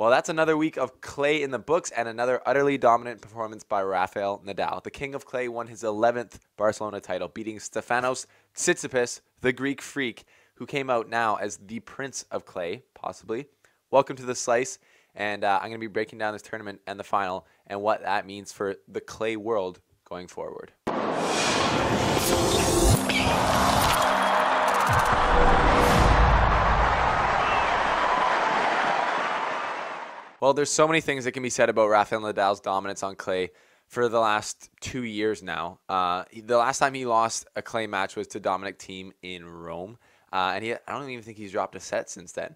Well, that's another week of clay in the books and another utterly dominant performance by Rafael Nadal. The king of clay won his 11th Barcelona title, beating Stefanos Tsitsipas, the Greek freak, who came out now as the prince of clay, possibly. Welcome to The Slice, and I'm going to be breaking down this tournament and the final and what that means for the clay world going forward. Well, there's so many things that can be said about Rafael Nadal's dominance on clay for the last 2 years now. The last time he lost a clay match was to Dominic Thiem in Rome, and I don't even think he's dropped a set since then.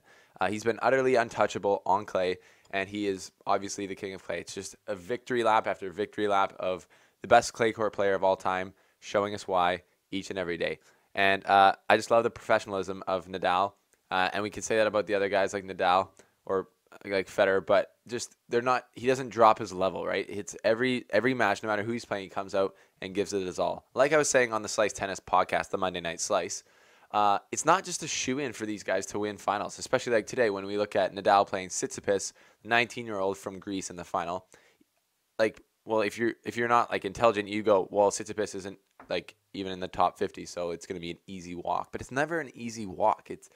He's been utterly untouchable on clay, and he is obviously the king of clay. It's just a victory lap after victory lap of the best clay court player of all time, showing us why each and every day. And I just love the professionalism of Nadal, and we can say that about the other guys like Nadal or like Federer, but just he doesn't drop his level, right? It's every match, no matter who he's playing, he comes out and gives it his all. Like I was saying on the Slice Tennis podcast, the Monday Night Slice, it's not just a shoe-in for these guys to win finals, especially like today when we look at Nadal playing Tsitsipas, 19-year-old from Greece in the final. Like, well, if you're not like intelligent, you go, well, Tsitsipas isn't like even in the top 50, so it's going to be an easy walk. But it's never an easy walk. It's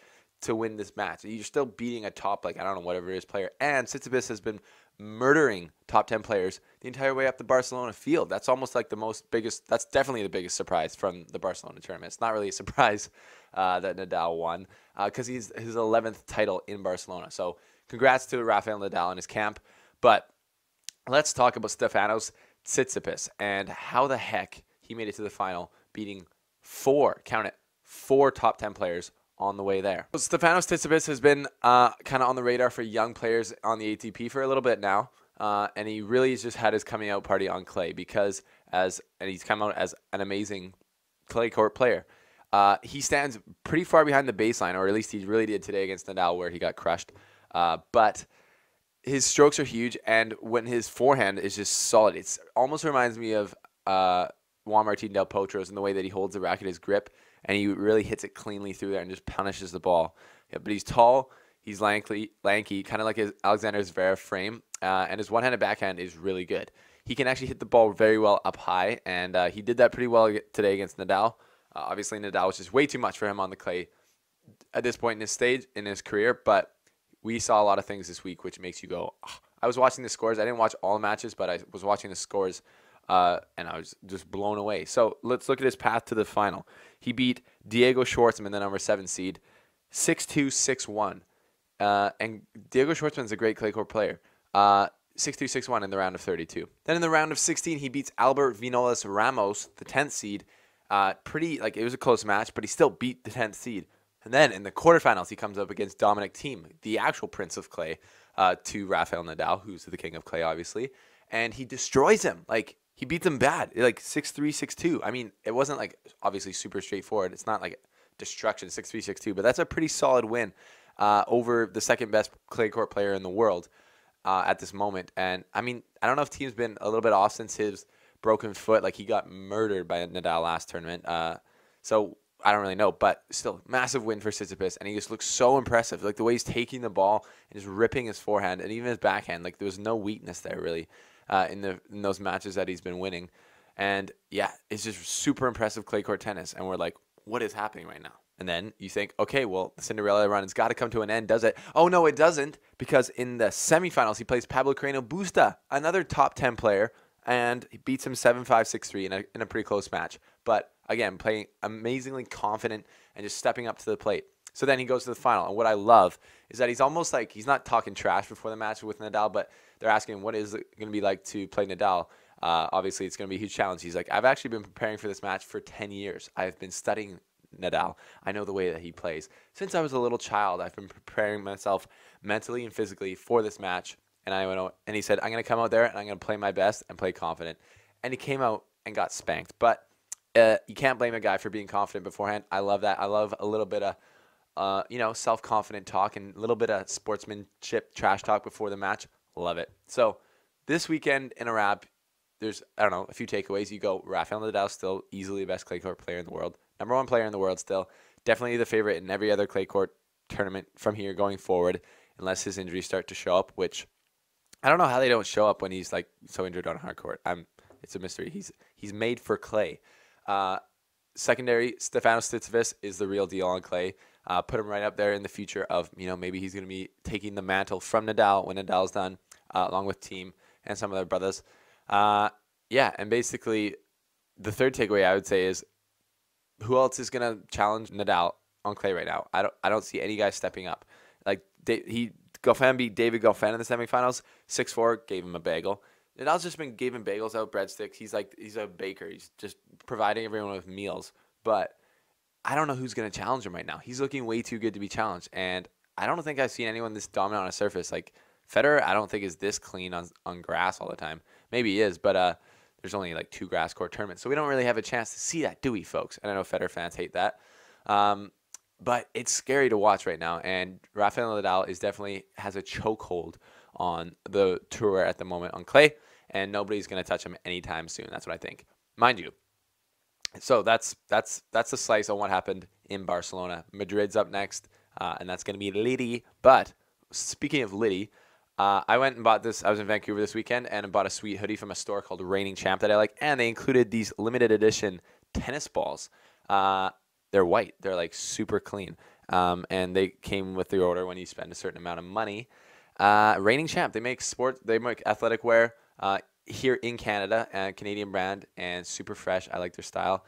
to win this match. You're still beating a top, like, I don't know, whatever it is, player. And Tsitsipas has been murdering top 10 players the entire way up the Barcelona field. That's almost like that's definitely the biggest surprise from the Barcelona tournament. It's not really a surprise that Nadal won because he's his 11th title in Barcelona. So congrats to Rafael Nadal and his camp. But let's talk about Stefanos Tsitsipas and how the heck he made it to the final, beating four top 10 players on the way there. Well, Stefanos Tsitsipas has been kind of on the radar for young players on the ATP for a little bit now, and he really has just had his coming out party on clay and he's come out as an amazing clay court player. He stands pretty far behind the baseline, or at least he really did today against Nadal, where he got crushed. But his strokes are huge, and when his forehand is just solid, it almost reminds me of Juan Martín del Potro's in the way that he holds the racket, his grip, and he really hits it cleanly through there and just punishes the ball. Yeah, but he's tall, he's lanky, kind of like his Alexander Zverev frame, and his one-handed backhand is really good. He can actually hit the ball very well up high, and he did that pretty well today against Nadal. Obviously, Nadal was just way too much for him on the clay at this point in his career, but we saw a lot of things this week, which makes you go, oh. I was watching the scores. I didn't watch all the matches, but I was watching the scores, and I was just blown away. So let's look at his path to the final. He beat Diego Schwartzman, the number 7 seed, 6-2, 6-1. And Diego Schwartzman's a great clay court player. 6-2, 6-1 in the round of 32. Then in the round of 16, he beats Albert Vinolas Ramos, the 10th seed. It was a close match, but he still beat the 10th seed. And then in the quarterfinals, he comes up against Dominic Thiem, the actual prince of clay, to Rafael Nadal, who's the king of clay, obviously. And he destroys him. He beats him bad, 6-3, 6-2. I mean, it wasn't obviously super straightforward. It's not like destruction, 6-3, 6-2, but that's a pretty solid win over the second best clay court player in the world at this moment. And I mean, I don't know if Thiem's been a little bit off since his broken foot. He got murdered by Nadal last tournament. So I don't really know, but still, massive win for Tsitsipas, and he just looks so impressive. The way he's taking the ball and just ripping his forehand and even his backhand. There was no weakness there really. In those matches that he's been winning. And yeah, it's just super impressive clay court tennis. And we're like, what is happening right now? And then you think, okay, well, the Cinderella run has got to come to an end, does it? Oh, no, it doesn't, because in the semifinals, he plays Pablo Carreño Busta, another top 10 player, and he beats him 7-5, 6-3 in a pretty close match. But again, playing amazingly confident and just stepping up to the plate. So then he goes to the final. And what I love is that he's almost he's not talking trash before the match with Nadal, but they're asking him, what is it going to be like to play Nadal? Obviously, it's going to be a huge challenge. He's like, I've actually been preparing for this match for 10 years. I've been studying Nadal. I know the way that he plays. Since I was a little child, I've been preparing myself mentally and physically for this match. And he said, I'm going to come out there and I'm going to play my best and play confident. And he came out and got spanked. But you can't blame a guy for being confident beforehand. I love that. I love a little bit of self-confident talk and a little bit of sportsmanship trash talk before the match. Love it. So this weekend in a wrap, there's, a few takeaways. You go, Rafael Nadal still easily the best clay court player in the world. Number 1 player in the world still. Definitely the favorite in every other clay court tournament from here going forward. unless his injuries start to show up, which I don't know how they don't show up when he's like so injured on hard court. It's a mystery. He's made for clay. Secondary, Stefanos Tsitsipas is the real deal on clay. Put him right up there in the future of, maybe he's going to be taking the mantle from Nadal when Nadal's done, along with Team and some of their brothers. And basically the third takeaway I would say is, who else is going to challenge Nadal on clay right now? I don't see any guy stepping up. Like Goffin beat David Goffin in the semifinals, 6-4, gave him a bagel. Nadal's just been giving bagels out, breadsticks. He's a baker. He's just providing everyone with meals. But I don't know who's going to challenge him right now. He's looking way too good to be challenged. And I don't think I've seen anyone this dominant on a surface. Like Federer, I don't think is this clean on grass all the time. Maybe he is, but there's only like 2 grass court tournaments. So we don't really have a chance to see that, do we, folks? And I know Federer fans hate that. But it's scary to watch right now. And Rafael Nadal has a chokehold on the tour at the moment on clay. And nobody's going to touch him anytime soon. That's what I think. Mind you. So that's the slice on what happened in Barcelona. Madrid's up next, and that's going to be Liddy. But speaking of Liddy, I went and bought this. I was in Vancouver this weekend and bought a sweet hoodie from a store called Reigning Champ that I like. And they included these limited edition tennis balls. They're white. They're like super clean. And they came with the order when you spend a certain amount of money. Reigning Champ. They make athletic wear. Here in Canada, a Canadian brand, and super fresh. I like their style.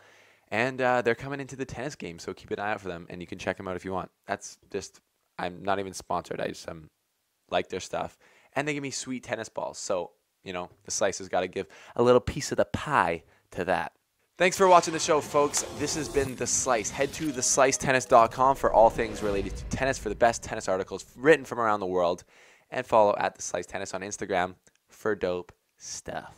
And they're coming into the tennis game, so keep an eye out for them, and you can check them out if you want. I'm not even sponsored. I just like their stuff. And they give me sweet tennis balls. So, the Slice has got to give a little piece of the pie to that. Thanks for watching the show, folks. This has been The Slice. Head to theslicetennis.com for all things related to tennis, for the best tennis articles written from around the world. And follow @theslicetennis on Instagram for dope stuff.